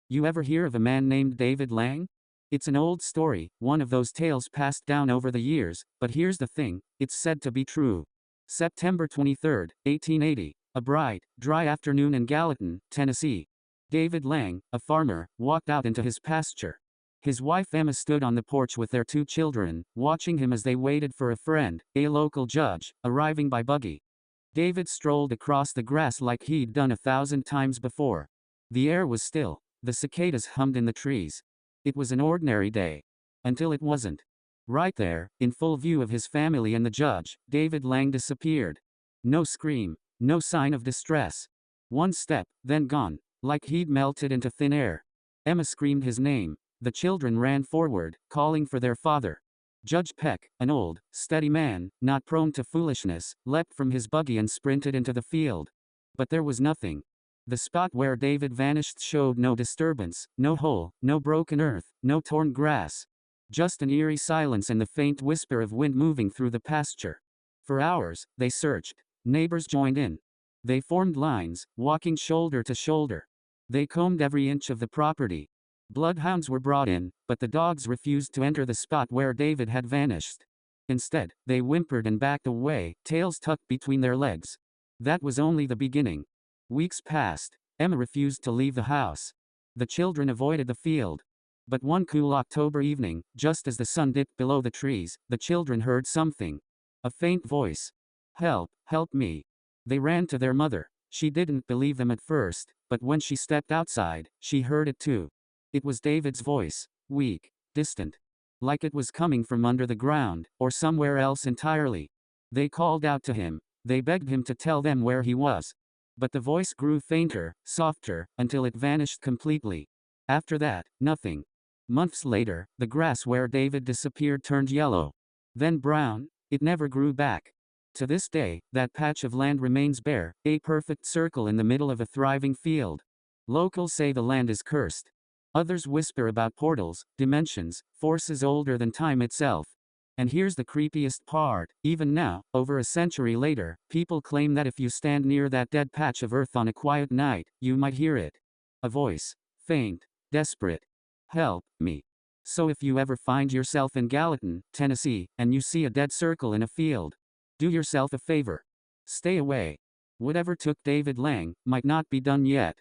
You ever hear of a man named David Lang? It's an old story, one of those tales passed down over the years, but here's the thing, it's said to be true. September 23, 1880, a bright, dry afternoon in Gallatin, Tennessee. David Lang, a farmer, walked out into his pasture. His wife Emma stood on the porch with their 2 children, watching him as they waited for a friend, a local judge, arriving by buggy. David strolled across the grass like he'd done 1,000 times before. The air was still. The cicadas hummed in the trees. It was an ordinary day. Until it wasn't. Right there, in full view of his family and the judge, David Lang disappeared. No scream, no sign of distress. One step, then gone, like he'd melted into thin air. Emma screamed his name. The children ran forward, calling for their father. Judge Peck, an old, steady man, not prone to foolishness, leapt from his buggy and sprinted into the field. But there was nothing. The spot where David vanished showed no disturbance, no hole, no broken earth, no torn grass. Just an eerie silence and the faint whisper of wind moving through the pasture. For hours, they searched. Neighbors joined in. They formed lines, walking shoulder to shoulder. They combed every inch of the property. Bloodhounds were brought in, but the dogs refused to enter the spot where David had vanished. Instead, they whimpered and backed away, tails tucked between their legs. That was only the beginning. Weeks passed. Emma refused to leave the house. The children avoided the field. But one cool October evening, just as the sun dipped below the trees, the children heard something. A faint voice. "Help, help me." They ran to their mother. She didn't believe them at first, but when she stepped outside, she heard it too. It was David's voice, weak, distant. Like it was coming from under the ground, or somewhere else entirely. They called out to him. They begged him to tell them where he was. But the voice grew fainter, softer, until it vanished completely. After that, nothing. Months later, the grass where David disappeared turned yellow. Then brown. It never grew back. To this day, that patch of land remains bare, a perfect circle in the middle of a thriving field. Locals say the land is cursed. Others whisper about portals, dimensions, forces older than time itself. And here's the creepiest part, even now, over a century later, people claim that if you stand near that dead patch of earth on a quiet night, you might hear it. A voice. Faint. Desperate. "Help me." So if you ever find yourself in Gallatin, Tennessee, and you see a dead circle in a field, do yourself a favor. Stay away. Whatever took David Lang, might not be done yet.